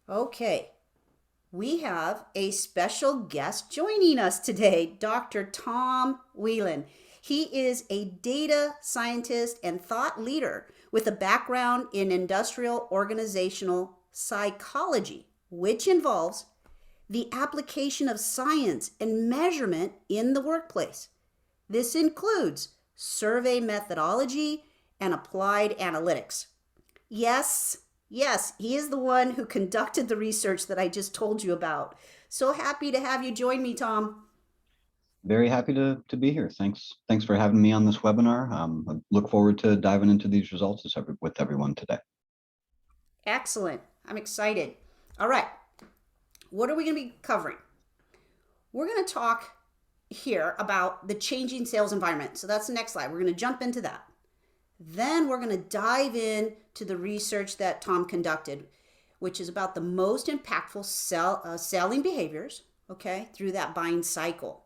Okay, we have a special guest joining us today, Dr. Tom Whelan. He is a data scientist and thought leader with a background in industrial organizational psychology, which involves the application of science and measurement in the workplace. This includes survey methodology and applied analytics. Yes, yes, he is the one who conducted the research that I just told you about. So happy to have you join me, Tom. Very happy to be here. Thanks for having me on this webinar. I look forward to diving into these results with everyone today. Excellent. I'm excited. All right, what are we going to be covering? We're going to talk here about the changing sales environment. So that's the next slide. We're going to jump into that. Then we're going to dive in to the research that Tom conducted, which is about the most impactful selling behaviors, okay, through that buying cycle.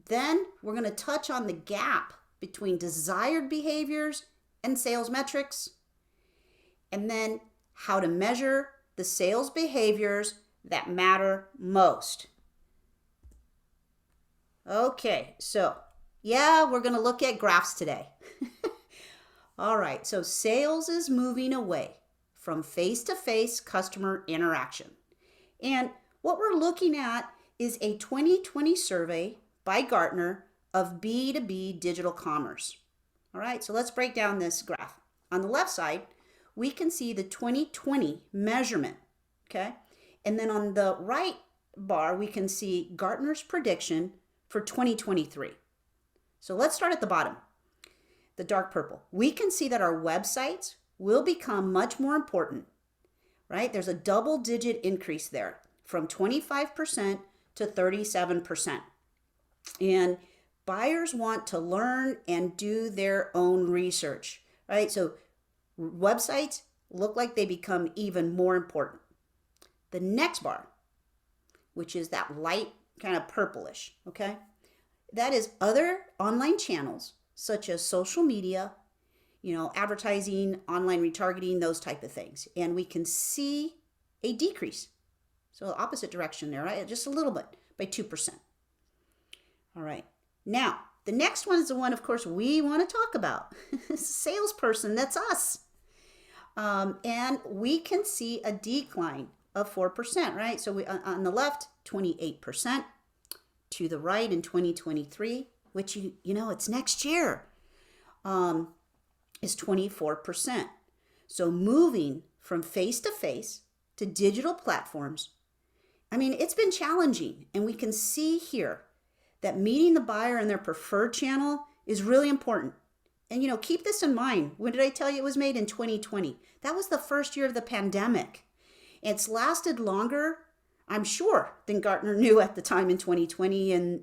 Then we're going to touch on the gap between desired behaviors and sales metrics, and then how to measure the sales behaviors that matter most. Okay, so yeah, we're going to look at graphs today. All right, so sales is moving away from face-to-face customer interaction. And what we're looking at is a 2020 survey by Gartner of B2B digital commerce. All right, so let's break down this graph. On the left side, we can see the 2020 measurement, okay? And then on the right bar, we can see Gartner's prediction for 2023. So let's start at the bottom, the dark purple. We can see that our websites will become much more important, right? There's a double-digit increase there from 25% to 37%. And buyers want to learn and do their own research, right? So websites look like they become even more important. The next bar, which is that light kind of purplish, okay? That is other online channels such as social media, advertising, online retargeting, those type of things. And we can see a decrease. So opposite direction there, right? Just a little bit by 2%. All right. Now, the next one is the one, of course, we want to talk about. Salesperson, that's us. And we can see a decline of 4%, right? So we on the left, 28%. To the right in 2023, which it's next year, is 24%. So moving from face-to-face to digital platforms, it's been challenging. And we can see here that meeting the buyer in their preferred channel is really important. And keep this in mind. When did I tell you it was made? In 2020? That was the first year of the pandemic. It's lasted longer, I'm sure, than Gartner knew at the time in 2020 and,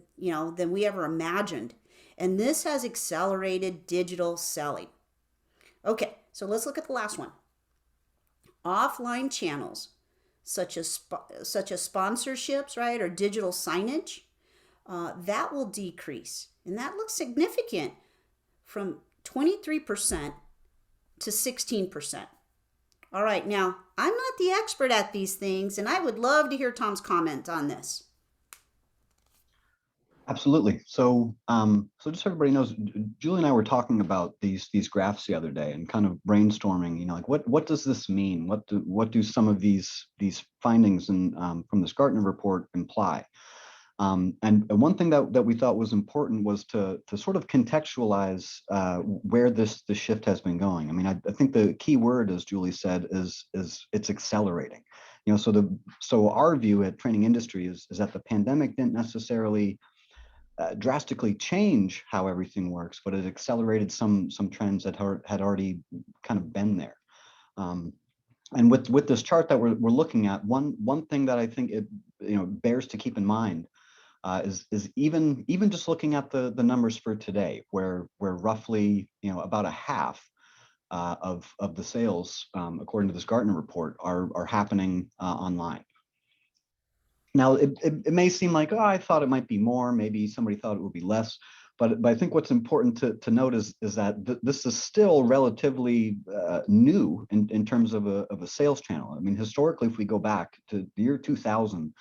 than we ever imagined. And this has accelerated digital selling. Okay, so let's look at the last one. Offline channels, such as sponsorships, right, or digital signage, that will decrease. And that looks significant from 23% to 16%. All right, now, I'm not the expert at these things, and I would love to hear Tom's comment on this. Absolutely. So just so everybody knows, Julie and I were talking about these graphs the other day and kind of brainstorming. Like what does this mean? What do some of these findings from this Gartner report imply? And one thing that we thought was important was to sort of contextualize where this shift has been going. I think the key word, as Julie said, is it's accelerating. So our view at Training Industry is that the pandemic didn't necessarily drastically change how everything works, but it accelerated some trends that had already kind of been there. And with this chart that we're looking at, one thing that I think it bears to keep in mind is even just looking at the numbers for today, where roughly about a half of the sales, according to this Gartner report, are happening online. Now, it may seem like, oh, I thought it might be more, maybe somebody thought it would be less, But I think what's important to note is that this is still relatively new in terms of a sales channel. I mean, historically, if we go back to the year 2000,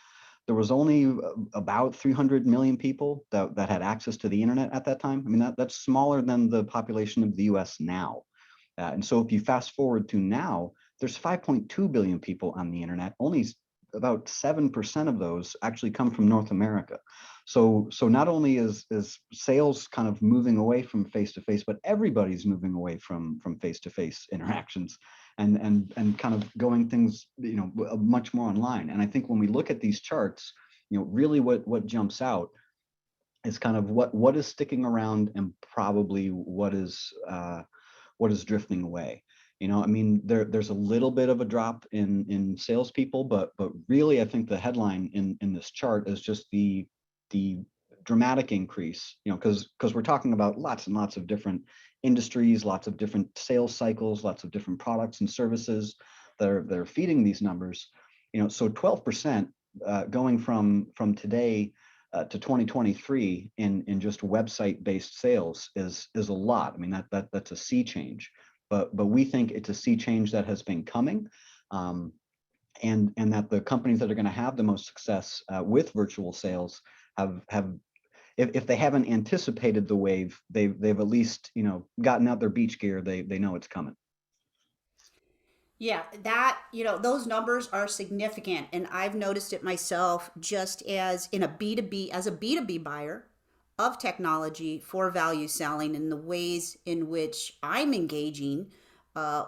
there was only about 300 million people that had access to the internet at that time. I mean, that's smaller than the population of the US now. And so if you fast forward to now, there's 5.2 billion people on the internet. Only about 7% of those actually come from North America. So not only is sales kind of moving away from face to face, but everybody's moving away from face to face interactions and kind of going things, much more online. And I think when we look at these charts, really what jumps out is kind of what is sticking around and probably what is drifting away. I mean, there's a little bit of a drop in salespeople, but really, I think the headline in this chart is just the dramatic increase. Because we're talking about lots and lots of different industries, lots of different sales cycles, lots of different products and services that are feeding these numbers. So 12% going from today to 2023 in just website-based sales is a lot. I mean, that's a sea change. But we think it's a sea change that has been coming, and that the companies that are going to have the most success with virtual sales have if they haven't anticipated the wave, they've at least gotten out their beach gear. They know it's coming. Yeah, that, those numbers are significant. And I've noticed it myself just as in a B2B, as a B2B buyer of technology for value selling and the ways in which I'm engaging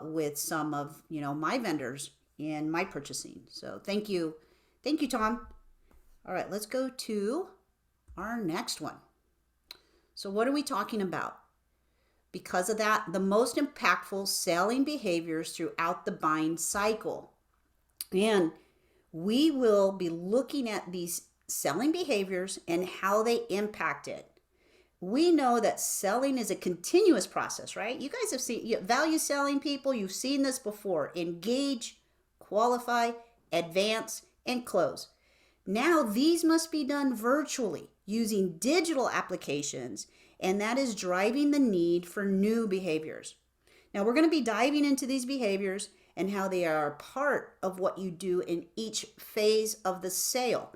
with some of, my vendors in my purchasing. So thank you. Thank you, Tom. All right, let's go to our next one. So what are we talking about? Because of that, the most impactful selling behaviors throughout the buying cycle. And we will be looking at these selling behaviors and how they impact it. We know that selling is a continuous process, right? You guys have seen value selling people, you've seen this before. Engage, qualify, advance, and close. Now these must be done virtually using digital applications, and that is driving the need for new behaviors. Now we're going to be diving into these behaviors and how they are a part of what you do in each phase of the sale.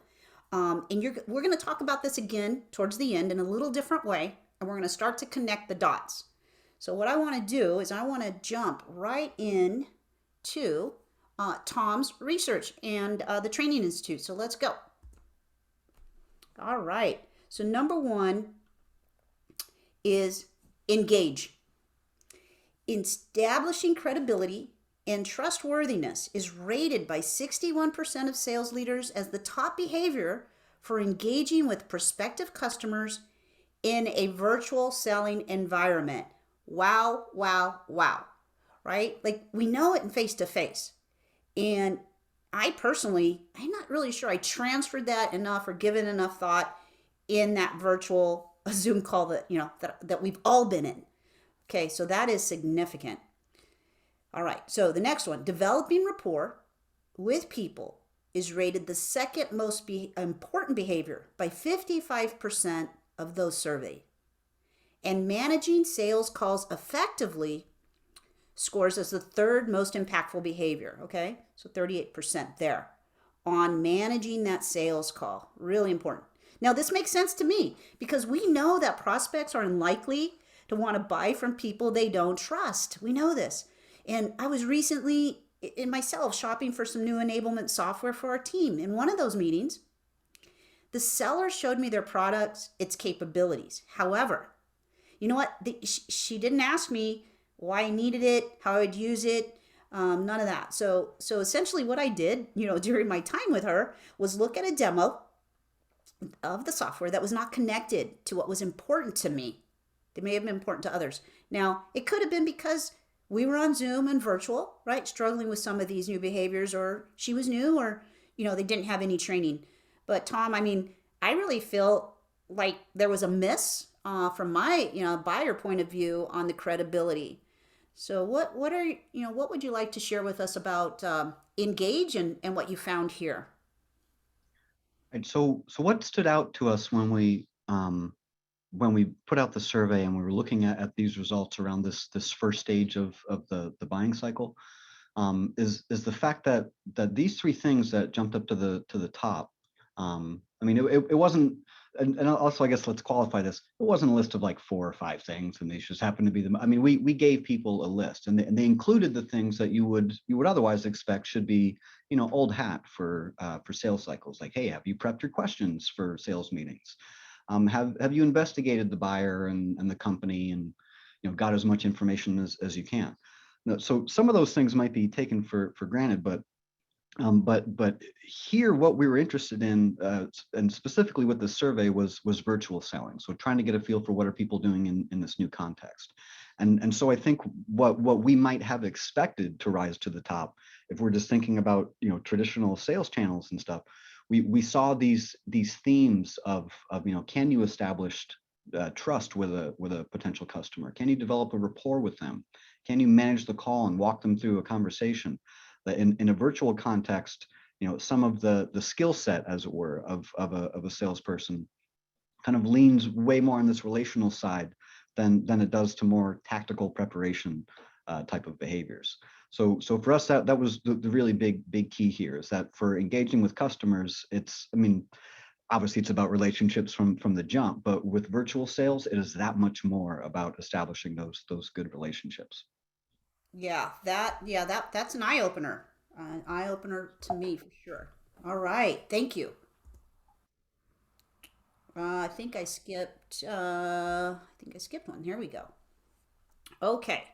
We're going to talk about this again towards the end in a little different way, and we're going to start to connect the dots. So what I want to do is I want to jump right in to Tom's research and the Training Institute. So let's go. All right. So number one is engage. Establishing credibility and trustworthiness is rated by 61% of sales leaders as the top behavior for engaging with prospective customers in a virtual selling environment. Wow, wow, wow. Right? Like we know it in face to face. And I'm not really sure I transferred that enough or given enough thought in that virtual Zoom call that we've all been in. Okay, so that is significant. All right, so the next one, developing rapport with people is rated the second most important behavior by 55% of those surveyed. And managing sales calls effectively scores as the third most impactful behavior, okay? So 38% there on managing that sales call. Really important. Now, this makes sense to me because we know that prospects are unlikely to want to buy from people they don't trust. We know this. And I was recently in myself shopping for some new enablement software for our team. In one of those meetings, the seller showed me their products, its capabilities. However, you know what? She didn't ask me why I needed it, how I'd use it, none of that. So essentially what I did, during my time with her was look at a demo of the software that was not connected to what was important to me. They may have been important to others. Now, it could have been because we were on Zoom and virtual, right? Struggling with some of these new behaviors, or she was new, or, they didn't have any training. But Tom, I really feel like there was a miss from my, buyer point of view on the credibility. So what would you like to share with us about engage and what you found here? And so what stood out to us when we when we put out the survey and we were looking at these results around this first stage of the buying cycle, is the fact that these three things that jumped up to the top. I mean, it wasn't, and also I guess let's qualify this. It wasn't a list of like 4 or 5 things, and these just happened to be them. I mean, we gave people a list, and they included the things that you would otherwise expect should be, old hat for sales cycles. Like, hey, have you prepped your questions for sales meetings? Have you investigated the buyer and the company, and got as much information as you can? So some of those things might be taken for granted, but here what we were interested in, and specifically with the survey, was virtual selling. So trying to get a feel for what are people doing in this new context. And so I think what we might have expected to rise to the top, if we're just thinking about traditional sales channels and stuff, we saw these themes of can you establish trust with a potential customer? Can you develop a rapport with them? Can you manage the call and walk them through a conversation? In a virtual context, some of the skill set, as it were, of a salesperson kind of leans way more on this relational side than it does to more tactical preparation type of behaviors. So for us, that was the really big key here, is that for engaging with customers, I mean, obviously it's about relationships from the jump, but with virtual sales, it is that much more about establishing those good relationships. That's an eye opener. An eye opener to me for sure. All right, thank you. I think I skipped. I think I skipped one. Here we go. Okay,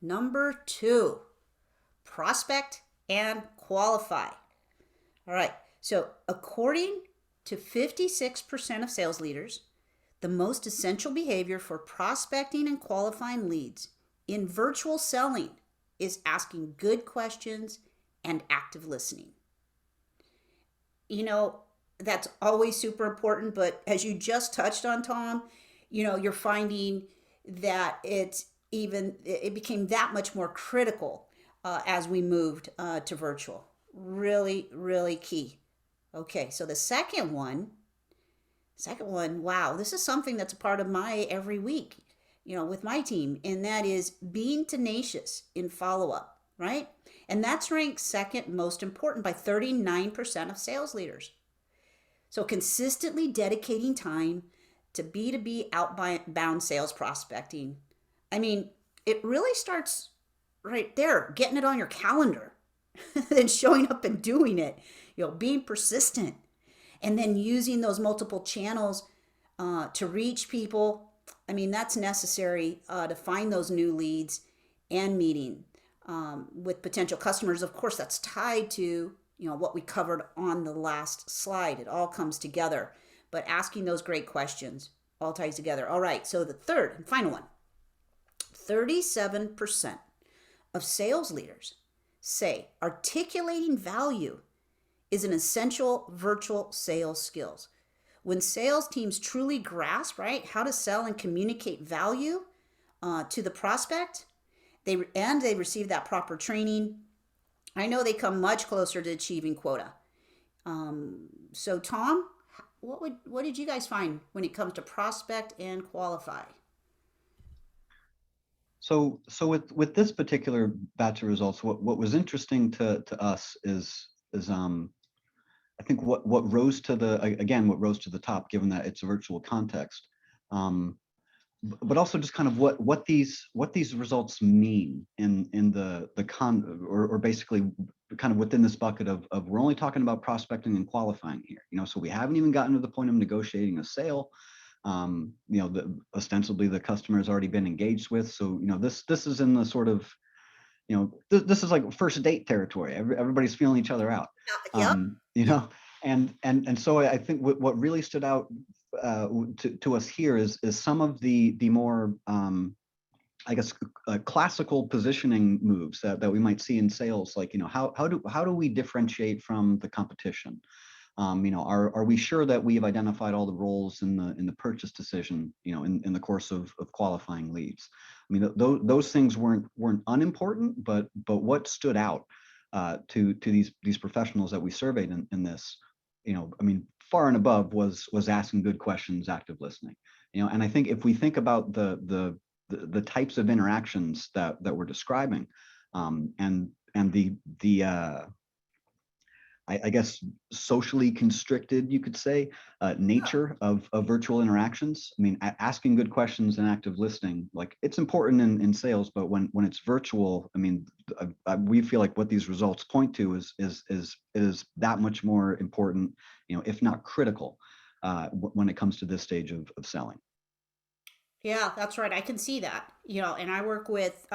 number 2, prospect and qualify. All right. So according to 56% of sales leaders, the most essential behavior for prospecting and qualifying leads in virtual selling is asking good questions and active listening. You know, that's always super important, but as you just touched on, Tom, you're finding that it became that much more critical as we moved to virtual. Really, really key. Okay, so the second one, wow, this is something that's a part of my every week, with my team, and that is being tenacious in follow up, right? And that's ranked second most important by 39% of sales leaders. So consistently dedicating time to B2B outbound sales prospecting. I mean, it really starts right there, getting it on your calendar, then showing up and doing it, being persistent, and then using those multiple channels to reach people. I mean, that's necessary to find those new leads and meeting with potential customers. Of course, that's tied to what we covered on the last slide. It all comes together, but asking those great questions all ties together. All right, so the third and final one, 37% of sales leaders say articulating value is an essential virtual sales skills. When sales teams truly grasp, right, how to sell and communicate value to the prospect, they receive that proper training, I know they come much closer to achieving quota. So Tom, what did you guys find when it comes to prospect and qualify? So with this particular batch of results, what was interesting to us is I think what rose to what rose to the top, given that it's a virtual context, um, but also just kind of what these results mean in the con or basically kind of within this bucket of we're only talking about prospecting and qualifying here. So we haven't even gotten to the point of negotiating a sale. Ostensibly the customer has already been engaged with. So this is in the sort of this is like first date territory. Everybody's feeling each other out. Yep. And so I think what really stood out to us here is some of the more I guess classical positioning moves that we might see in sales, like how do we differentiate from the competition? Are we sure that we've identified all the roles in the purchase decision, in the course of qualifying leads? I mean, those things weren't unimportant, but what stood out to these professionals that we surveyed in this I mean, far and above was asking good questions, active listening. And I think if we think about the types of interactions that we're describing, and the I guess socially constricted, you could say, Yeah. nature of virtual interactions. I mean, asking good questions and active listening, like it's important in sales, but when it's virtual, I mean, we feel like what these results point to is that much more important, if not critical, when it comes to this stage of selling. Yeah, that's right. I can see that. And I work with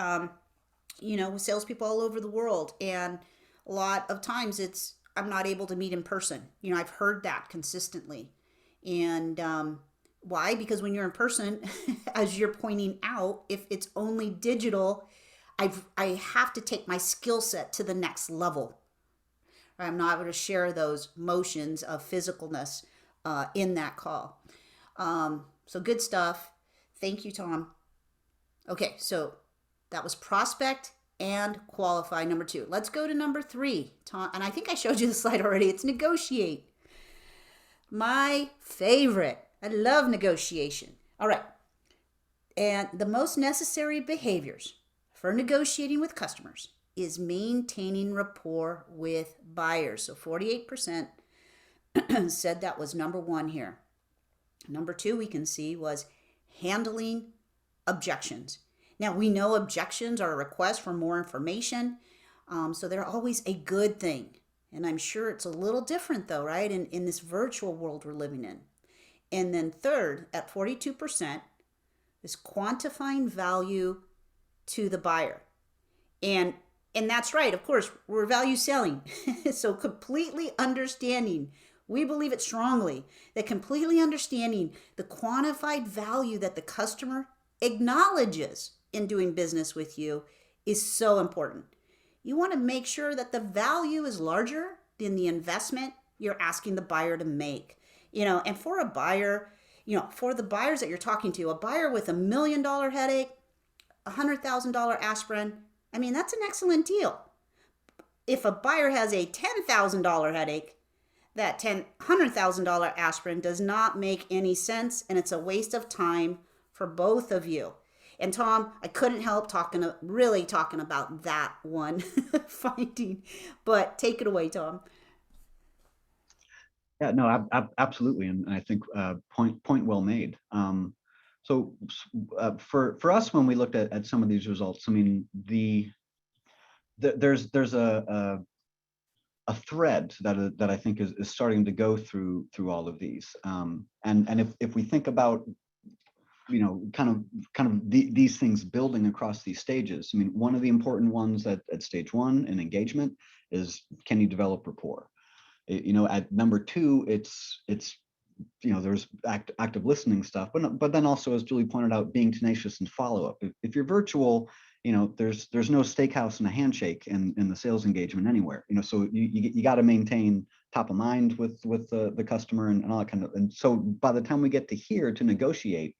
with salespeople all over the world, and a lot of times I'm not able to meet in person. I've heard that consistently, and why? Because when you're in person, as you're pointing out, if it's only digital, I have to take my skill set to the next level. I'm not able to share those motions of physicalness in that call. So good stuff. Thank you, Tom. Okay, so that was prospect and qualify, number two. Let's go to number three, Tom. And I think I showed you the slide already. It's negotiate. My favorite. I love negotiation. All right. And the most necessary behaviors for negotiating with customers is maintaining rapport with buyers. So 48% said that was number one here. Number two, we can see, was handling objections. Now, we know objections are a request for more information, so they're always a good thing. And I'm sure it's a little different, though, right, in this virtual world we're living in. And then, third, at 42%, is quantifying value to the buyer. And and that's right, of course, we're value selling. So completely understanding, we believe it strongly, that completely understanding the quantified value that the customer acknowledges in doing business with you is so important. You want to make sure that the value is larger than the investment you're asking the buyer to make. And for a buyer, for the buyers that you're talking to, a buyer with $1 million headache, $100,000 aspirin, I mean, that's an excellent deal. If a buyer has a $10,000 headache, that $100,000 aspirin does not make any sense, and it's a waste of time for both of you. And Tom, I couldn't help really talking about that one finding, but take it away, Tom. Yeah, no, absolutely, and I think point well made. So for us, when we looked at some of these results, I mean, there's a thread that I think is starting to go through all of these, and if we think about these things building across these stages, I mean, one of the important ones at stage one in engagement is, can you develop rapport? At number two, it's there's active listening stuff, but then also, as Julie pointed out, being tenacious and follow up. If you're virtual, there's no steakhouse and a handshake in the sales engagement anywhere. So you got to maintain top of mind with the customer and all that kind of. And so by the time we get to here to negotiate,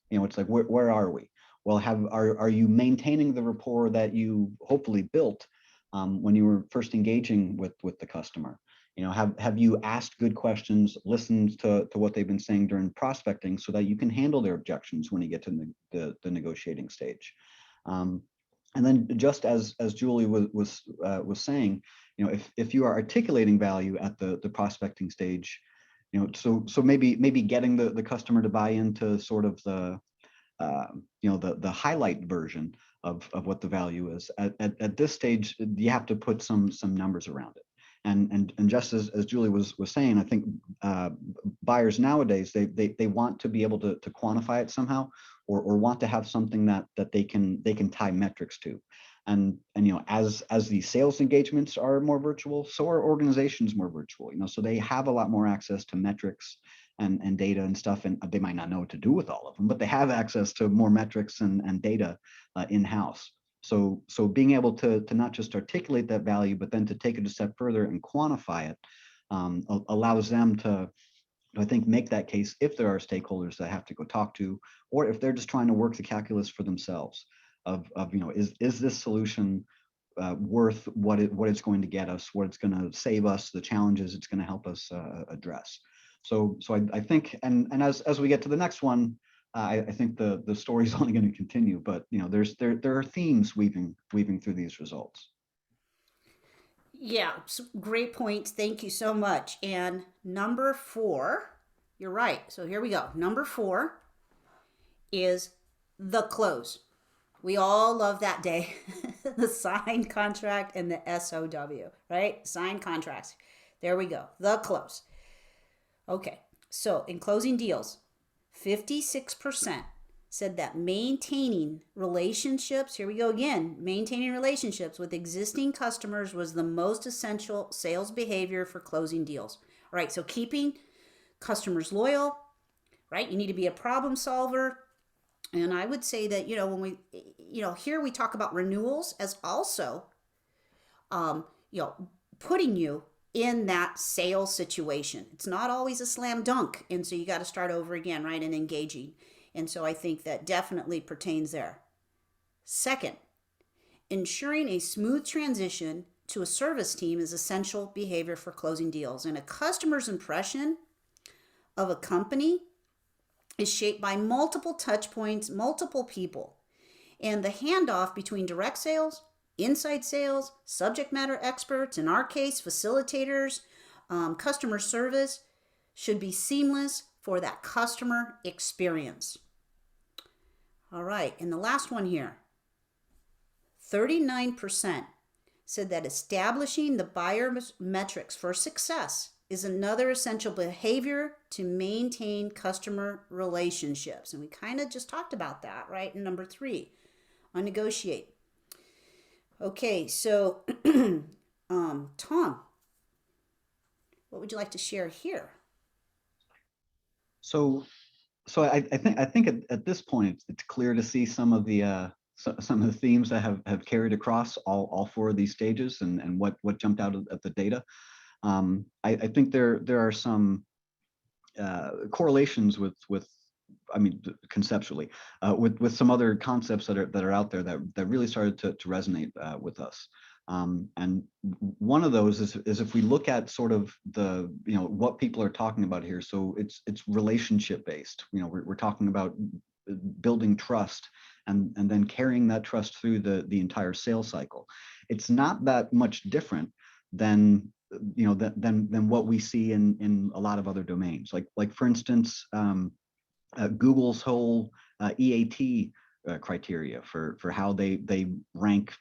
it's like, where are we? Well, are you maintaining the rapport that you hopefully built when you were first engaging with the customer? Have you asked good questions, listened to what they've been saying during prospecting, so that you can handle their objections when you get to the negotiating stage? And then, just as Julie was saying, if you are articulating value at the prospecting stage, so maybe getting the customer to buy into sort of the highlight version of what the value is. At this stage, you have to put some numbers around it. And just as Julie was saying, I think buyers nowadays, they want to be able to quantify it somehow, or want to have something that they can tie metrics to. And as these sales engagements are more virtual, so are organizations more virtual. So they have a lot more access to metrics and data and stuff, and they might not know what to do with all of them, but they have access to more metrics and data in-house. So being able to not just articulate that value, but then to take it a step further and quantify it, allows them to, I think, make that case if there are stakeholders that have to go talk to, or if they're just trying to work the calculus for themselves of is this solution worth what it's going to get us, what it's going to save us, the challenges it's going to help us address. So I think, and as we get to the next one, I think the story's only going to continue. But there are themes weaving through these results. Yeah, great points. Thank you so much. And number 4, you're right. So here we go. Number 4 is the close. We all love that day. The signed contract and the SOW, right? Signed contracts. There we go. The close. Okay. So in closing deals, 56% said that maintaining relationships, here we go again, maintaining relationships with existing customers was the most essential sales behavior for closing deals. All right, so keeping customers loyal, right? You need to be a problem solver. And I would say that, when we, here we talk about renewals as also, um, putting you in that sales situation. It's not always a slam dunk. And so you got to start over again, right? And engaging. And so I think that definitely pertains there. Second, ensuring a smooth transition to a service team is essential behavior for closing deals. And a customer's impression of a company is shaped by multiple touch points, multiple people. And the handoff between direct sales, inside sales, subject matter experts, in our case, facilitators, customer service, should be seamless for that customer experience. All right, and the last one here, 39% said that establishing the buyer metrics for success is another essential behavior to maintain customer relationships. And we kind of just talked about that, right? In number 3, on negotiate. Okay, so Tom, what would you like to share here? So I think at this point it's clear to see some of the themes that have carried across all 4 of these stages, and what jumped out at the data. I think there are some correlations with I mean, conceptually, with some other concepts that are out there that really started to resonate with us. And one of those is if we look at sort of the what people are talking about here. So it's relationship based. We're talking about building trust and then carrying that trust through the entire sales cycle. It's not that much different than than what we see in a lot of other domains. Like for instance, Google's whole EAT criteria for how they rank,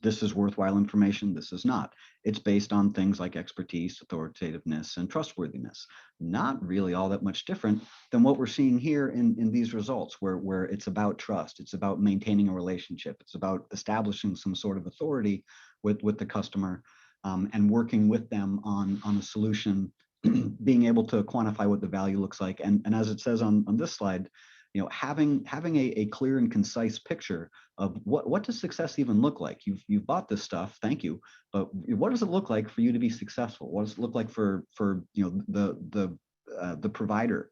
this is worthwhile information, this is not. It's based on things like expertise, authoritativeness, and trustworthiness. Not really all that much different than what we're seeing here in these results, where it's about trust, it's about maintaining a relationship, it's about establishing some sort of authority with the customer, and working with them on a solution, being able to quantify what the value looks like. And as it says on this slide, having a clear and concise picture of what does success even look like. You've bought this stuff, thank you, but what does it look like for you to be successful? What does it look like for the provider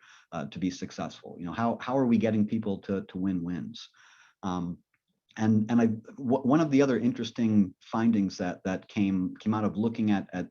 to be successful? How are we getting people to win wins? And one of the other interesting findings that came out of looking at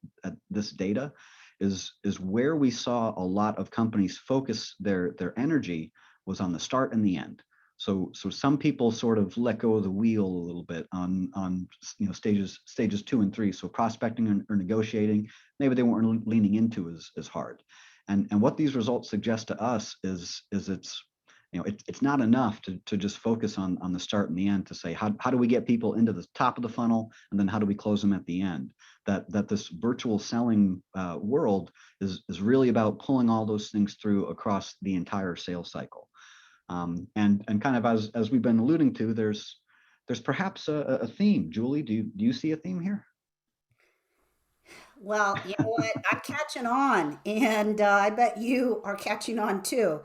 this data is where we saw a lot of companies focus their energy was on the start and the end. So some people sort of let go of the wheel a little bit on stages 2 and 3. So prospecting or negotiating, maybe they weren't leaning into as hard. And what these results suggest to us is it's not enough to just focus on the start and the end, to say how do we get people into the top of the funnel, and then how do we close them at the end. That this virtual selling world is really about pulling all those things through across the entire sales cycle. And kind of as we've been alluding to, there's perhaps a theme. Julie, do you see a theme here? Well, you know what? I'm catching on, and I bet you are catching on too.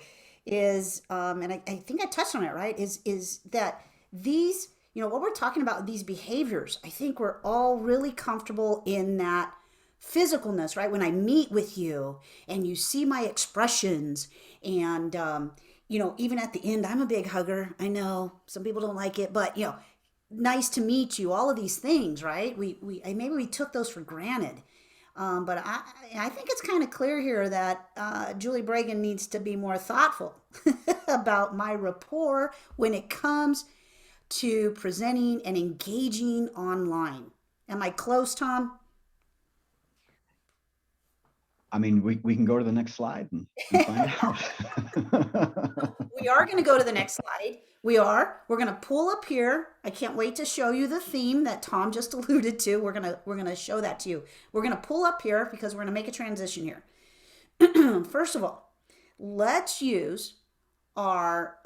And I think I touched on it, right? Is that these, what we're talking about, these behaviors, I think we're all really comfortable in that physicalness, right? When I meet with you and you see my expressions, and even at the end, I'm a big hugger. I know some people don't like it, but nice to meet you, all of these things, right? Maybe we took those for granted. But I think it's kind of clear here that Julie Bregen needs to be more thoughtful about my rapport when it comes to presenting and engaging online. Am I close, Tom? I mean, we can go to the next slide and find out. We are going to go to the next slide. We are. We're going to pull up here. I can't wait to show you the theme that Tom just alluded to. We're going to show that to you. We're going to pull up here because we're going to make a transition here. First of all, let's use our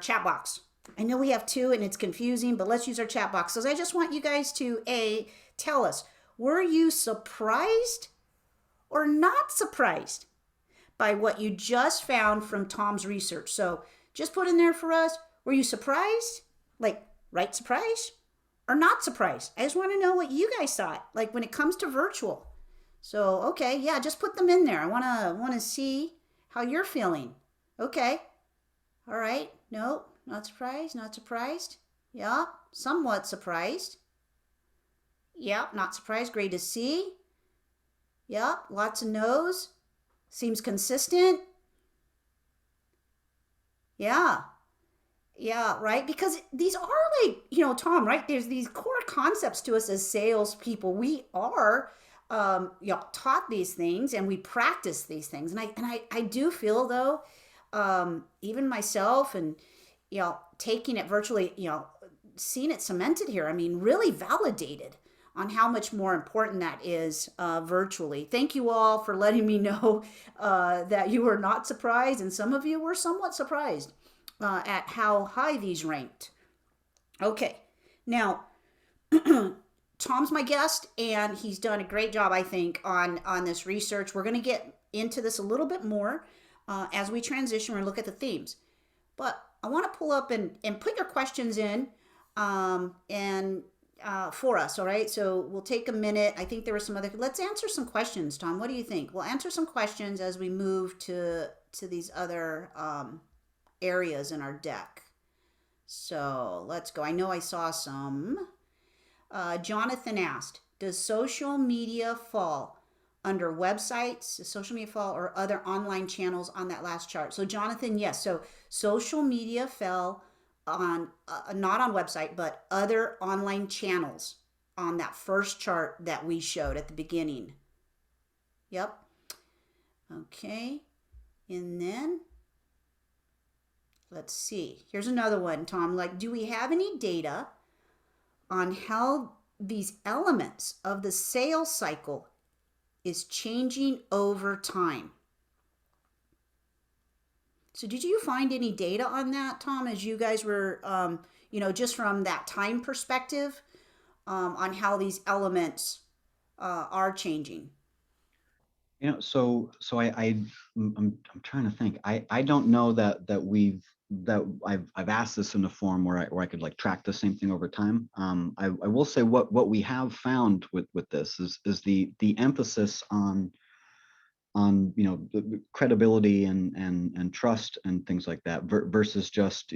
chat box. I know we have two and it's confusing, but let's use our chat box. So I just want you guys to tell us, were you surprised or not surprised by what you just found from Tom's research? So just put in there for us, were you surprised? Like, right surprised or not surprised? I just want to know what you guys thought, like when it comes to virtual. So, okay, yeah, just put them in there. I want to see how you're feeling. Okay. All right. No, not surprised, not surprised. Yeah, somewhat surprised. Yeah, not surprised. Great to see. Yeah, lots of no's. Seems consistent. Yeah. Yeah, right. Because these are like, Tom, right? There's these core concepts to us as salespeople. We are, taught these things and we practice these things. And I do feel though, even myself and, taking it virtually, seeing it cemented here. I mean, really validated on how much more important that is virtually. Thank you all for letting me know that you were not surprised, and some of you were somewhat surprised at how high these ranked. Okay, now Tom's my guest, and he's done a great job, I think, on this research. We're going to get into this a little bit more as we transition and look at the themes. But I want to pull up and put your questions in and for us, all right? So we'll take a minute. I think there were some other. Let's answer some questions, Tom. What do you think? We'll answer some questions as we move to these other areas in our deck. So let's go. I know I saw some. Jonathan asked, does social media fall under websites, does social media fall, or other online channels on that last chart? So Jonathan, yes. So social media fell on not on website, but other online channels on that first chart that we showed at the beginning. Yep. Okay. And then let's see. Here's another one, Tom. Like, do we have any data on how these elements of the sales cycle is changing over time? So did you find any data on that, Tom, as you guys were, just from that time perspective, on how these elements are changing? I'm trying to think. I don't know that I've asked this in a form where I could like track the same thing over time. I will say what we have found with this is the emphasis on the credibility and trust and things like that versus just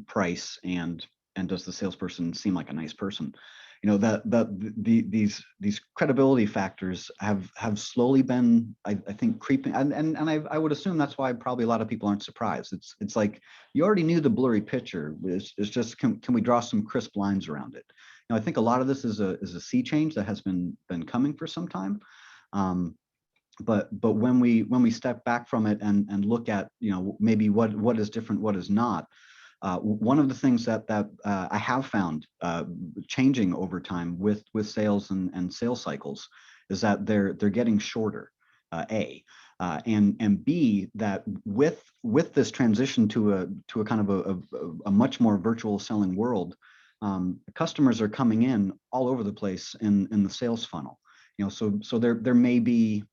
price and does the salesperson seem like a nice person. These credibility factors have slowly been, I think, creeping, and I would assume that's why probably a lot of people aren't surprised. It's like you already knew the blurry picture. It's just can we draw some crisp lines around it? I think a lot of this is a sea change that has been coming for some time. But when we step back from it and look at maybe what is different, what is not, one of the things that I have found changing over time with sales and sales cycles is that they're getting shorter. And B, that with this transition to a kind of a much more virtual selling world, customers are coming in all over the place in the sales funnel. So there may be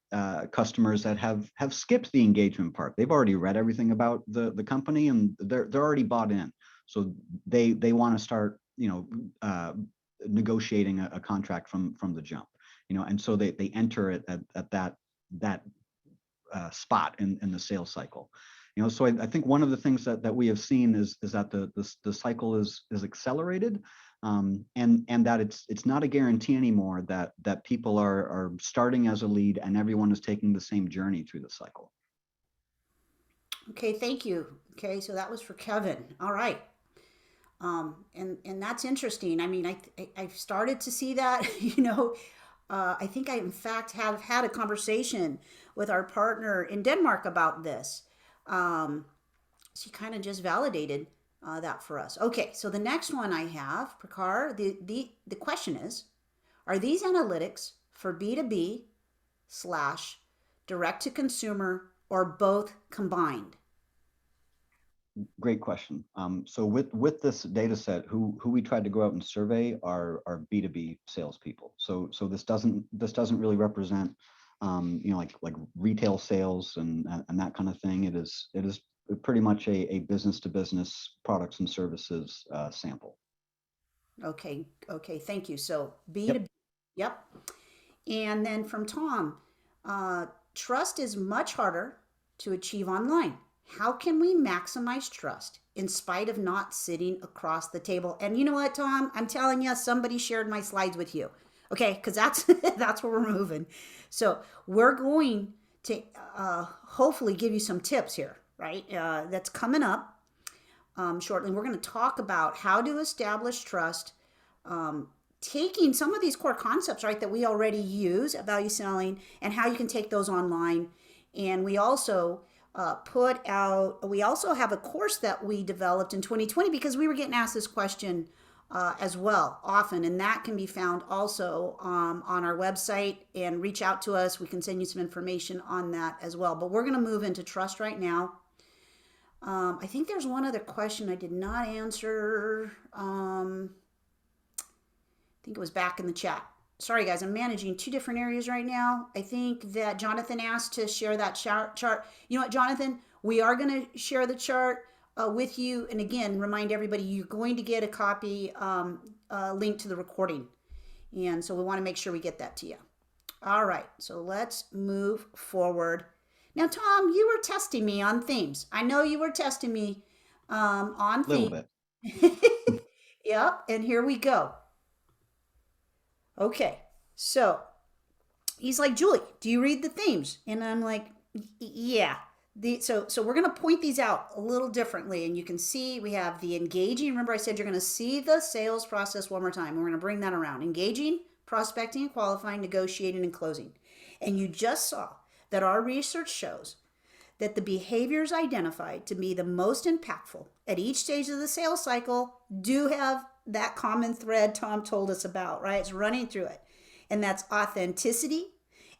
customers that have skipped the engagement part. They've already read everything about the company and they're already bought in. So they want to start negotiating a contract from the jump. And so they enter it at that spot in the sales cycle. So I think one of the things that we have seen is that the cycle is accelerated, and that it's not a guarantee anymore that people are starting as a lead and everyone is taking the same journey through the cycle. Okay, thank you. Okay, so that was for Kevin. All right. And that's interesting. I mean, I've started to see that, I think I in fact have had a conversation with our partner in Denmark about this. She kind of just validated that for us. Okay, so the next one I have, Prakar, the question is, are these analytics for B2B slash direct to consumer or both combined? Great question. So with this data set, who we tried to go out and survey are B2B salespeople. So this doesn't really represent like retail sales and that kind of thing. It is pretty much a business to business products and services sample. Okay, thank you. So B2B, Yep. yep. And then from Tom, uh, trust is much harder to achieve online. How can we maximize trust in spite of not sitting across the table? And you know what, Tom? I'm telling you, somebody shared my slides with you. Okay, because that's that's where we're moving. So we're going to hopefully give you some tips here, right? That's coming up shortly. We're going to talk about how to establish trust, um, taking some of these core concepts, right, that we already use at value selling and how you can take those online. And we also we also have a course that we developed in 2020 because we were getting asked this question as well often. And that can be found also on our website, and reach out to us. We can send you some information on that as well. But we're going to move into trust right now. I think there's one other question I did not answer. I think it was back in the chat. Sorry, guys, I'm managing two different areas right now. I think that Jonathan asked to share that chart. You know what, Jonathan? We are going to share the chart with you. And again, remind everybody you're going to get a copy link to the recording. And so we want to make sure we get that to you. All right, so let's move forward. Now, Tom, you were testing me on themes. I know you were testing me on A little themes. bit. Yep, and here we go. Okay, so he's like, Julie, do you read the themes? And I'm like, yeah. So we're going to point these out a little differently. And you can see we have the engaging. Remember I said you're going to see the sales process one more time. We're going to bring that around. Engaging, prospecting and qualifying, negotiating and closing. And you just saw that our research shows that the behaviors identified to be the most impactful at each stage of the sales cycle do have that common thread Tom told us about, right? It's running through it. And that's authenticity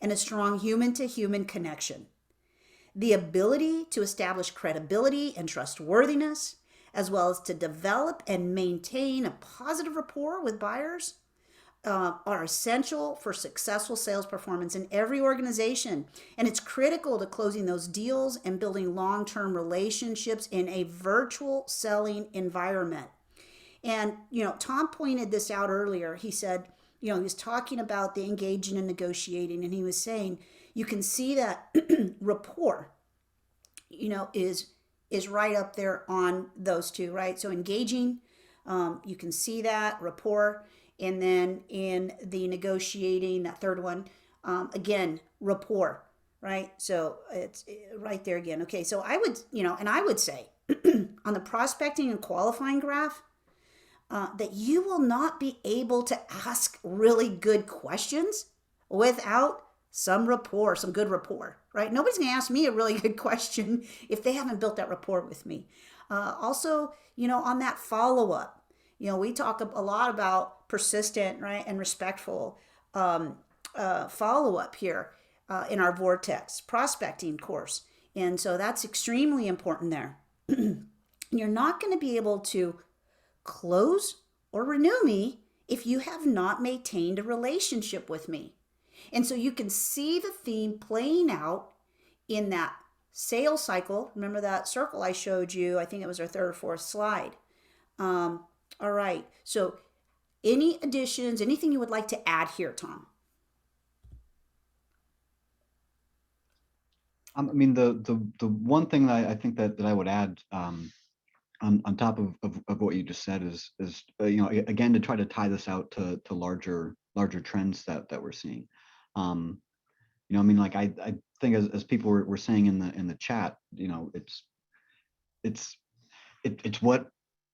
and a strong human to human connection. The ability to establish credibility and trustworthiness, as well as to develop and maintain a positive rapport with buyers, are essential for successful sales performance in every organization. And it's critical to closing those deals and building long-term relationships in a virtual selling environment. And, Tom pointed this out earlier. He said, he was talking about the engaging and negotiating, and he was saying, you can see that rapport, is right up there on those two, right? So engaging, you can see that rapport. And then in the negotiating, that third one, again, rapport, right? So it's right there again. Okay, so I would say on the prospecting and qualifying graph, that you will not be able to ask really good questions without some rapport, some good rapport, right? Nobody's going to ask me a really good question if they haven't built that rapport with me. Also, on that follow-up, we talk a lot about persistent, right, and respectful follow-up here in our Vortex prospecting course. And so that's extremely important there. You're not going to be able to close or renew me if you have not maintained a relationship with me. And so you can see the theme playing out in that sales cycle. Remember that circle I showed you? I think it was our third or fourth slide. All right. So any additions, anything you would like to add here, Tom? I mean, the one thing that I think that I would add, on top of what you just said is again, to try to tie this out to larger trends that we're seeing. I mean, like I think as people were saying in the chat, it's it's what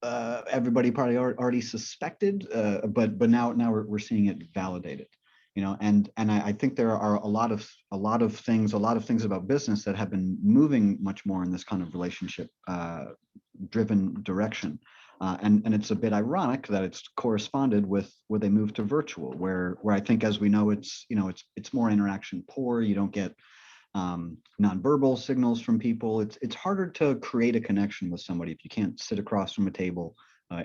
everybody probably already suspected, but now we're seeing it validated. And I think there are a lot of things about business that have been moving much more in this kind of relationship driven direction. And it's a bit ironic that it's corresponded with where they move to virtual, where I think, as we know, it's more interaction poor. You don't get nonverbal signals from people. It's harder to create a connection with somebody if you can't sit across from a table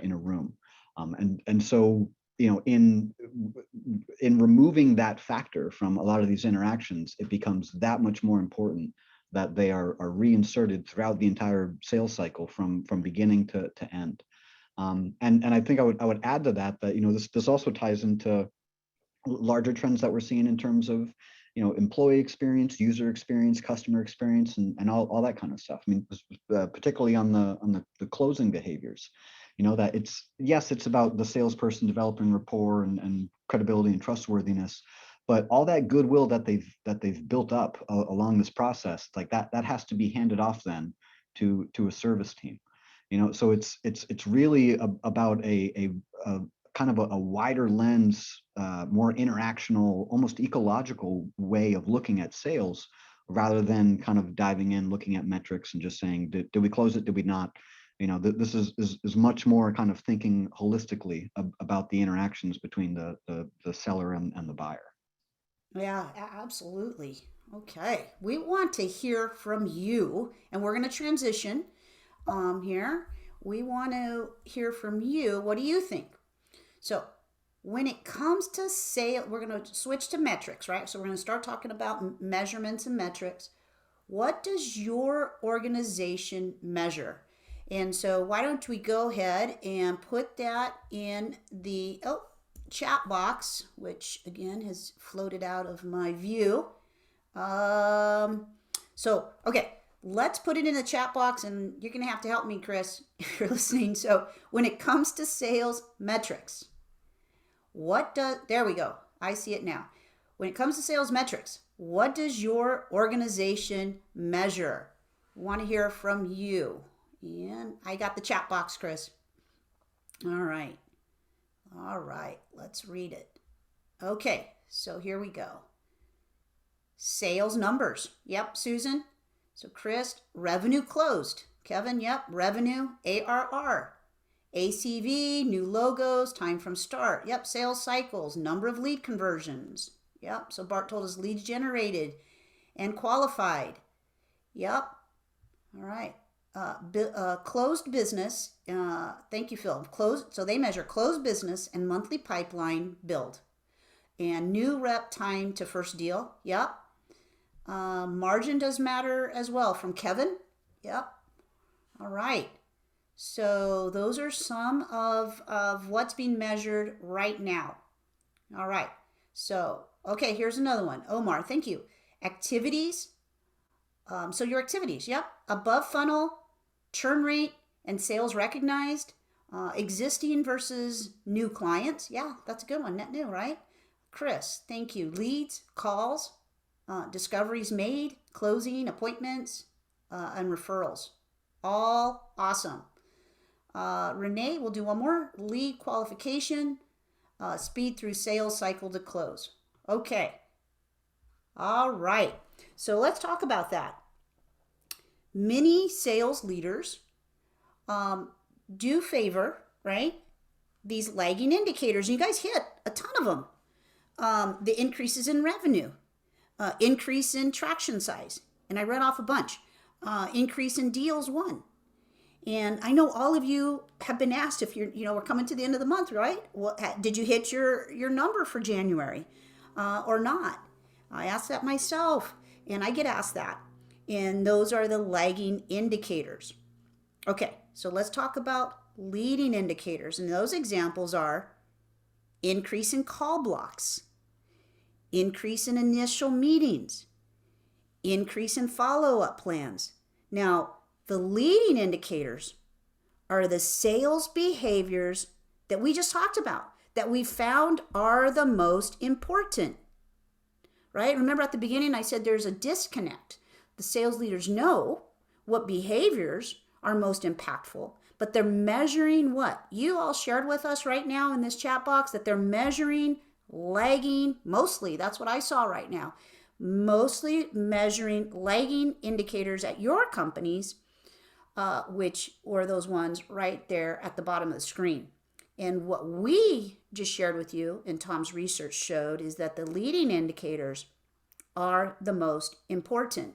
in a room. And so in removing that factor from a lot of these interactions, it becomes that much more important that they are reinserted throughout the entire sales cycle from beginning to end. And I think I would add to that this also ties into larger trends that we're seeing in terms of employee experience, user experience, customer experience, and all that kind of stuff. I mean, particularly on the closing behaviors, that it's about the salesperson developing rapport and credibility and trustworthiness, but all that goodwill that they've built up along this process, like that has to be handed off then to a service team. So it's really about a kind of a wider lens, more interactional, almost ecological way of looking at sales, rather than kind of diving in, looking at metrics and just saying, did we close it? Did we not? This is much more kind of thinking holistically about the interactions between the seller and the buyer. Yeah, absolutely. Okay. We want to hear from you, and we're going to transition here. We want to hear from you. What do you think? So, when it comes to sale, we're going to switch to metrics, right? So, we're going to start talking about measurements and metrics. What does your organization measure? And so, why don't we go ahead and put that in the chat box, which again has floated out of my view. Okay, let's put it in the chat box, and you're going to have to help me, Chris, if you're listening. So, when it comes to sales metrics, there we go. I see it now. When it comes to sales metrics, what does your organization measure? Want to hear from you. And I got the chat box, Chris. All right. Let's read it. Okay, so here we go. Sales numbers. Yep, Susan. So Chris, revenue closed. Kevin, yep, revenue, ARR. ACV, new logos, time from start. Yep, sales cycles, number of lead conversions. Yep, so Bart told us leads generated and qualified. Yep, all right. Closed business. Thank you, Phil. So they measure closed business and monthly pipeline build, and new rep time to first deal. Yep. Margin does matter as well, from Kevin. Yep. All right. So those are some of what's being measured right now. All right. So, okay, here's another one. Omar, thank you. Activities. So your activities, yep. Above funnel, churn rate, and sales recognized. Existing versus new clients. Yeah, that's a good one. Net new, right? Chris, thank you. Leads, calls, discoveries made, closing, appointments, and referrals. All awesome. Renee, we'll do one more. Lead qualification, speed through sales cycle to close. Okay. All right. So let's talk about that. Many sales leaders do favor, right, these lagging indicators. You guys hit a ton of them. The increases in revenue, increase in traction size, and I read off a bunch. Increase in deals won. And I know all of you have been asked if we're coming to the end of the month, right? Well, did you hit your number for January or not? I asked that myself, and I get asked that. And those are the lagging indicators. Okay, so let's talk about leading indicators. And those examples are increase in call blocks, increase in initial meetings, increase in follow-up plans. Now, the leading indicators are the sales behaviors that we just talked about, that we found are the most important, right? Remember at the beginning, I said there's a disconnect. The sales leaders know what behaviors are most impactful, but they're measuring what? You all shared with us right now in this chat box that they're measuring lagging, mostly, that's what I saw right now, mostly measuring lagging indicators at your companies, which were those ones right there at the bottom of the screen. And what we just shared with you and Tom's research showed is that the leading indicators are the most important.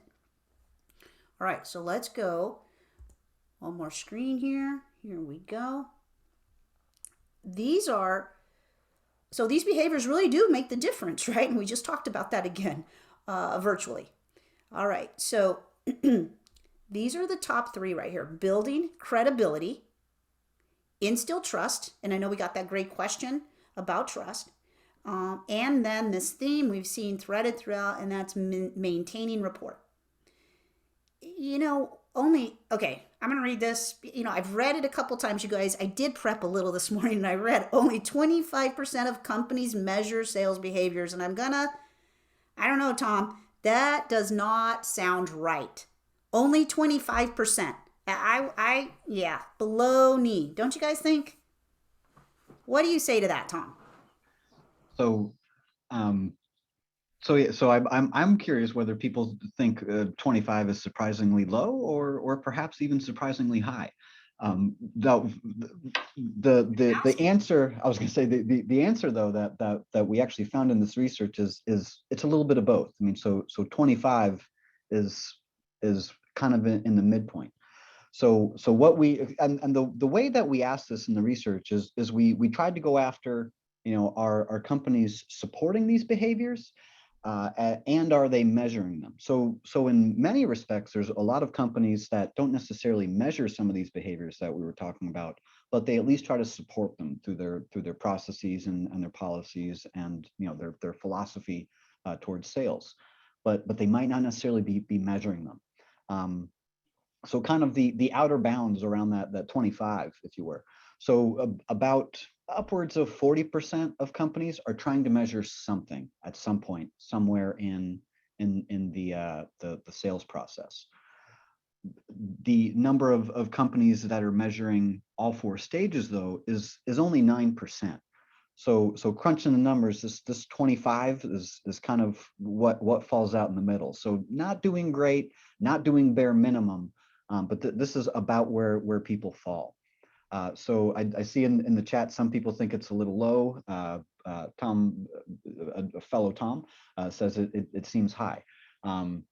All right, so let's go one more screen here. Here we go. These behaviors really do make the difference, right? And we just talked about that again virtually. All right, so these are the top three right here. Building credibility, instill trust, and I know we got that great question about trust. And then this theme we've seen threaded throughout, and that's maintaining rapport. Okay, I'm going to read this. I've read it a couple times, you guys. I did prep a little this morning, and I read only 25% of companies measure sales behaviors. And I don't know, Tom, that does not sound right. Only 25%. Yeah, below knee. Don't you guys think? What do you say to that, Tom? So, I'm curious whether people think 25 is surprisingly low or perhaps even surprisingly high. The answer, I was going to say, the answer though that we actually found in this research is it's a little bit of both. I mean, so 25 is kind of in the midpoint. So what we and the way that we asked this in the research is we tried to go after, are companies supporting these behaviors, and are they measuring them? So in many respects, there's a lot of companies that don't necessarily measure some of these behaviors that we were talking about, but they at least try to support them through their processes and their policies and their philosophy towards sales, but they might not necessarily be measuring them. So kind of the outer bounds around that 25, if you were. So about upwards of 40% of companies are trying to measure something at some point, somewhere in the sales process. The number of companies that are measuring all four stages, though, is only 9%. So crunching the numbers, this 25 is kind of what falls out in the middle. So not doing great, not doing bare minimum, but this is about where people fall. So I see in the chat, some people think it's a little low. Tom, a fellow Tom, says it seems high. And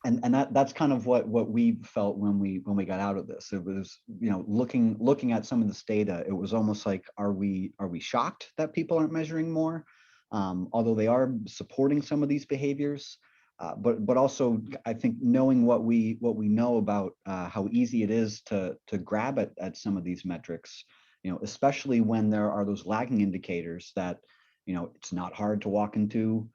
that's kind of what we felt when we got out of this. It was, looking at some of this data, it was almost like, are we shocked that people aren't measuring more? Although they are supporting some of these behaviors. But also, I think knowing what we know about how easy it is to grab at some of these metrics, especially when there are those lagging indicators that, it's not hard to walk into,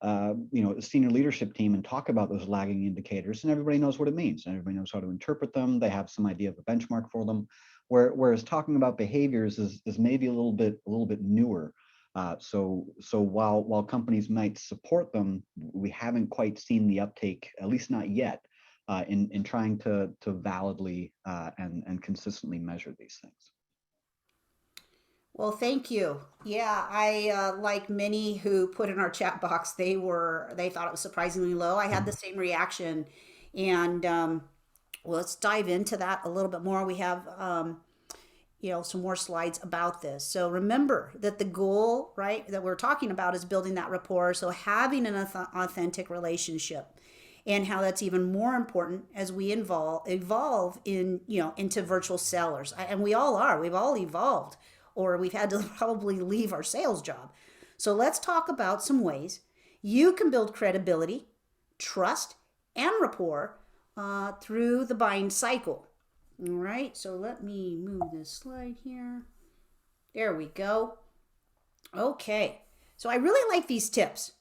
a senior leadership team and talk about those lagging indicators, and everybody knows what it means, and everybody knows how to interpret them. They have some idea of a benchmark for them. Whereas talking about behaviors is maybe a little bit newer. So while companies might support them, we haven't quite seen the uptake, at least not yet, in trying to validly and consistently measure these things. Well, thank you. Yeah, I like many who put in our chat box, they thought it was surprisingly low. I had the same reaction, and well, let's dive into that a little bit more. We have some more slides about this. So remember that the goal, right, that we're talking about is building that rapport. So having an authentic relationship, and how that's even more important as we evolve into virtual sellers. And we all are. We've all evolved, or we've had to probably leave our sales job. So let's talk about some ways you can build credibility, trust, and rapport through the buying cycle. All right, so let me move this slide here. There we go. Okay, so I really like these tips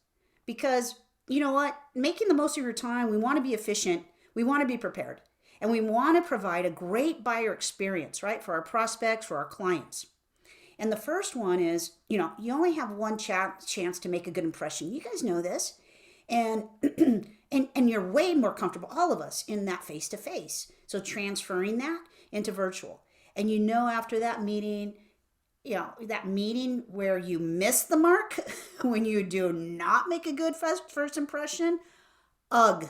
because you know what? Making the most of your time, we want to be efficient, we want to be prepared, and we want to provide a great buyer experience, right? For our prospects, for our clients. And the first one is, you only have one chance to make a good impression. You guys know this. And and you're way more comfortable, all of us, in that face to face. So transferring that into virtual. And after that meeting, that meeting where you miss the mark, when you do not make a good first impression, ugh,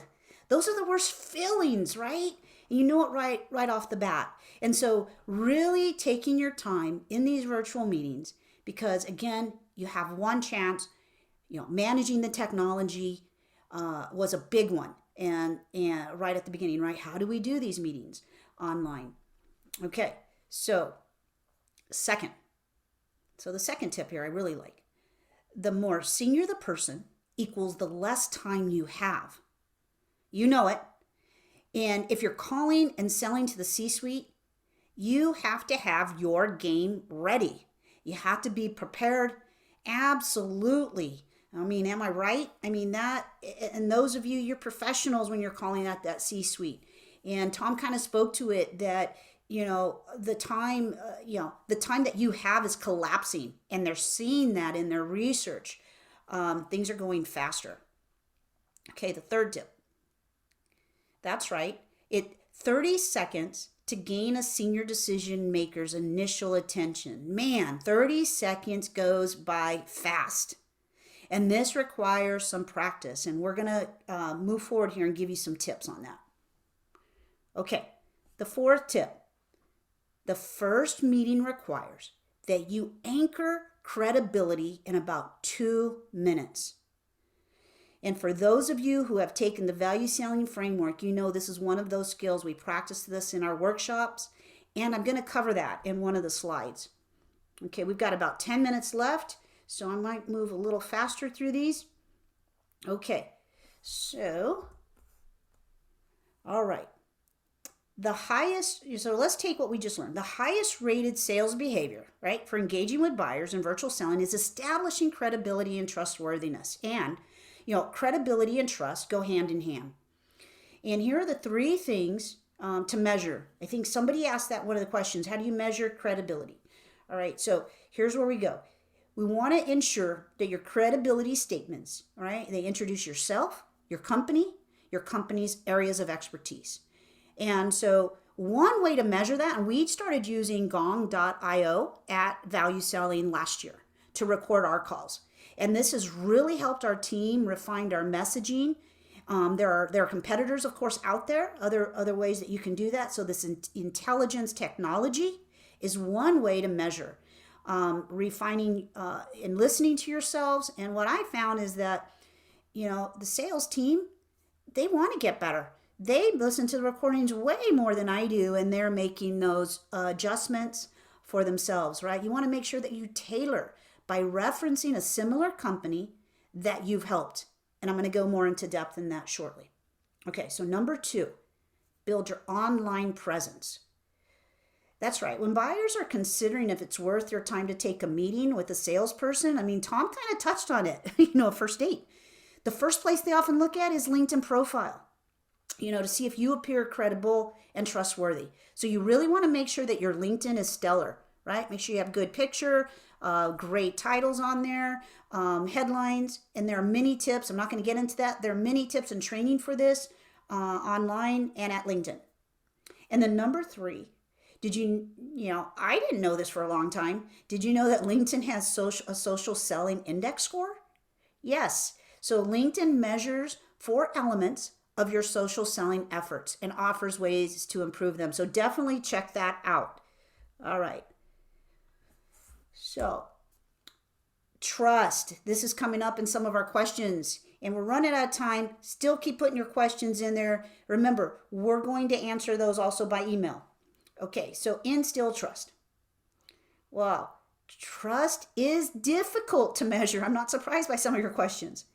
those are the worst feelings, right? And you know it right off the bat. And so really taking your time in these virtual meetings, because again, you have one chance. Managing the technology was a big one, and right at the beginning, right? How do we do these meetings online? Okay, so the second tip here I really like. The more senior the person equals the less time you have. You know it. And if you're calling and selling to the C-suite, you have to have your game ready. You have to be prepared. Absolutely. I mean, am I right? I mean, and those of you, you're professionals when you're calling at that C-suite. And Tom kind of spoke to it that, the time that you have is collapsing, and they're seeing that in their research. Things are going faster. Okay, the third tip. That's right. 30 seconds to gain a senior decision maker's initial attention. Man, 30 seconds goes by fast. And this requires some practice. And we're going to move forward here and give you some tips on that. Okay, the fourth tip. The first meeting requires that you anchor credibility in about 2 minutes. And for those of you who have taken the value selling framework, this is one of those skills. We practice this in our workshops, and I'm going to cover that in one of the slides. Okay, we've got about 10 minutes left, so I might move a little faster through these. Okay, so, all right. So let's take what we just learned. The highest rated sales behavior, right, for engaging with buyers in virtual selling is establishing credibility and trustworthiness. And credibility and trust go hand in hand. And here are the 3 things to measure. I think somebody asked that one of the questions. How do you measure credibility? All right, so here's where we go. We want to ensure that your credibility statements, all right, they introduce yourself, your company's areas of expertise. And so one way to measure that, and we started using gong.io at ValueSelling last year to record our calls. And this has really helped our team refine our messaging. There are competitors, of course, out there, other ways that you can do that. So this intelligence technology is one way to measure refining and listening to yourselves. And what I found is that, the sales team, they want to get better. They listen to the recordings way more than I do, and they're making those adjustments for themselves, right? You want to make sure that you tailor by referencing a similar company that you've helped. And I'm going to go more into depth in that shortly. Okay, so number 2, build your online presence. That's right. When buyers are considering if it's worth their time to take a meeting with a salesperson, Tom kind of touched on it, first date. The first place they often look at is LinkedIn profile, to see if you appear credible and trustworthy. So you really want to make sure that your LinkedIn is stellar, right? Make sure you have good picture, great titles on there, headlines, and there are many tips. I'm not going to get into that. There are many tips and training for this online and at LinkedIn. And then number 3, I didn't know this for a long time. Did you know that LinkedIn has a social selling index score? Yes. So LinkedIn measures 4 elements of your social selling efforts and offers ways to improve them. So definitely check that out. All right. So trust. This is coming up in some of our questions, and we're running out of time. Still keep putting your questions in there. Remember, we're going to answer those also by email. Okay, so instill trust. Well, trust is difficult to measure. I'm not surprised by some of your questions.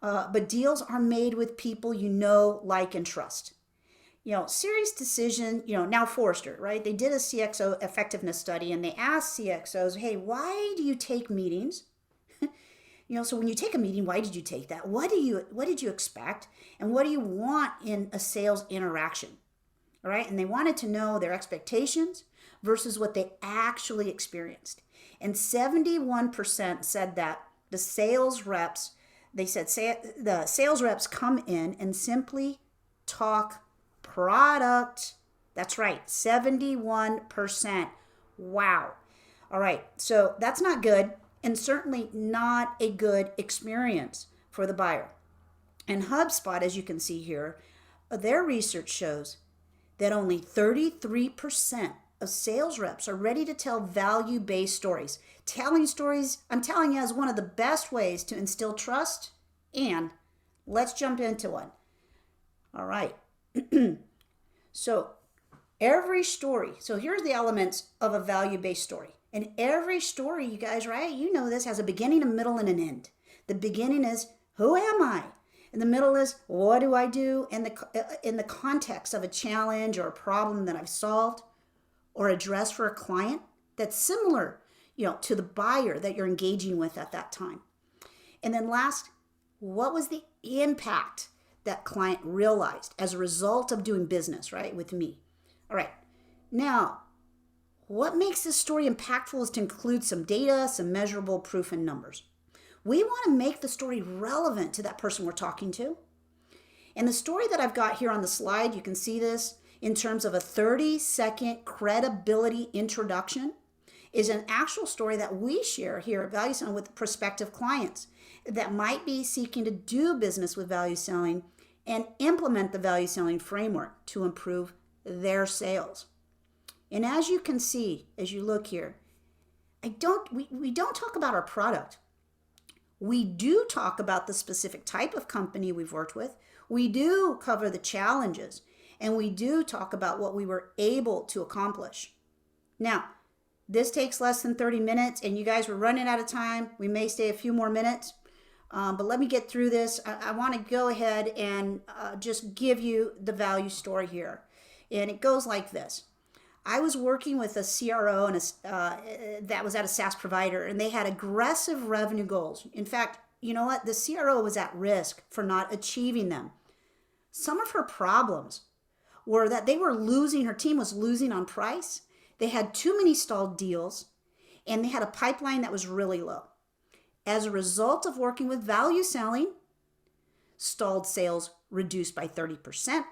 But deals are made with people like, and trust. Serious decision, now Forrester, right? They did a CXO effectiveness study, and they asked CXOs, hey, why do you take meetings? So when you take a meeting, why did you take that? What did you expect? And what do you want in a sales interaction? All right. And they wanted to know their expectations versus what they actually experienced. And 71% said that the sales reps, the sales reps come in and simply talk product. That's right, 71%. Wow. All right, so that's not good, and certainly not a good experience for the buyer. And HubSpot, as you can see here, their research shows that only 33% of sales reps are ready to tell value-based stories. Telling stories, I'm telling you, is one of the best ways to instill trust. And let's jump into one. All right. So every story, so here's the elements of a value-based story. And every story, you guys, right? You know this has a beginning, a middle, and an end. The beginning is, who am I? And the middle is, what do I do in the context of a challenge or a problem that I've solved or addressed for a client that's similar, to the buyer that you're engaging with at that time. And then last, what was the impact that client realized as a result of doing business, right, with me? All right. Now, what makes this story impactful is to include some data, some measurable proof and numbers. We want to make the story relevant to that person we're talking to. And the story that I've got here on the slide, you can see this in terms of a 30-second credibility introduction, is an actual story that we share here at ValueSelling with prospective clients that might be seeking to do business with ValueSelling and implement the ValueSelling framework to improve their sales. And as you can see, as you look here, we don't talk about our product. We do talk about the specific type of company we've worked with. We do cover the challenges, and we do talk about what we were able to accomplish. Now, this takes less than 30 minutes, and you guys were running out of time. We may stay a few more minutes, but let me get through this. I want to go ahead and just give you the value story here. And it goes like this. I was working with a CRO that was at a SaaS provider, and they had aggressive revenue goals. In fact, you know what? The CRO was at risk for not achieving them. Some of her problems were that her team was losing on price. They had too many stalled deals, and they had a pipeline that was really low. As a result of working with ValueSelling, stalled sales reduced by 30%,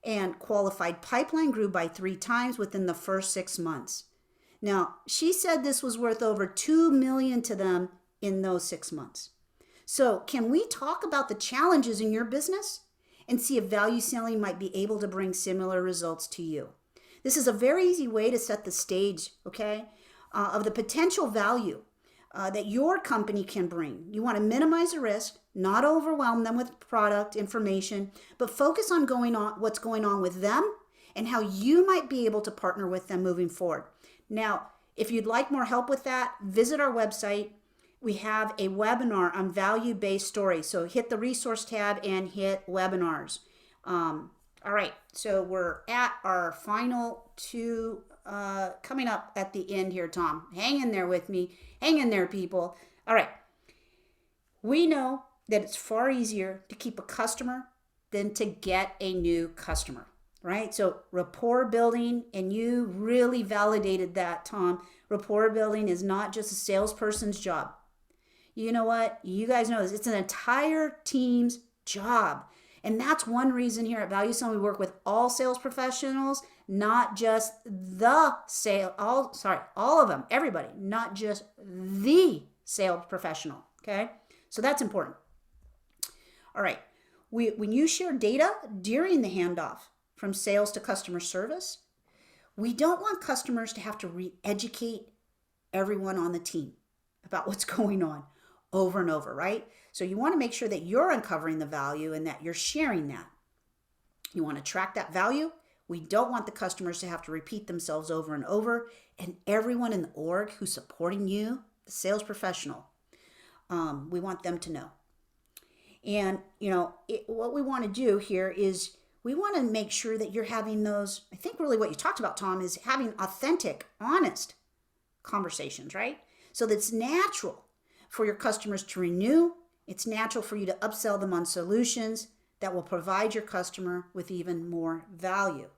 and qualified pipeline grew by 3 times within the first 6 months. Now, she said this was worth over $2 million to them in those 6 months. So can we talk about the challenges in your business and see if ValueSelling might be able to bring similar results to you? This is a very easy way to set the stage, okay, of the potential value that your company can bring. You want to minimize the risk, not overwhelm them with product information, but focus on what's going on with them and how you might be able to partner with them moving forward. Now, if you'd like more help with that, visit our website. We have a webinar on value-based stories. So hit the resource tab and hit webinars. All right, so we're at our final 2, coming up at the end here, Tom. Hang in there with me. Hang in there, people. All right. We know that it's far easier to keep a customer than to get a new customer, right? So rapport building, and you really validated that, Tom. Rapport building is not just a salesperson's job. You know what? You guys know this. It's an entire team's job. And that's one reason here at ValueSelling we work with all sales professionals, not just all of them, everybody, not just the sales professional, okay? So that's important. All right, when you share data during the handoff from sales to customer service, we don't want customers to have to re-educate everyone on the team about what's going on over and over, right? So you want to make sure that you're uncovering the value and that you're sharing that. You want to track that value. We don't want the customers to have to repeat themselves over and over. And everyone in the org who's supporting you, the sales professional, we want them to know. And, what we want to do here is we want to make sure that you're having those, I think really what you talked about, Tom, is having authentic, honest conversations, right? So that's natural. for your customers to renew, it's natural for you to upsell them on solutions that will provide your customer with even more value.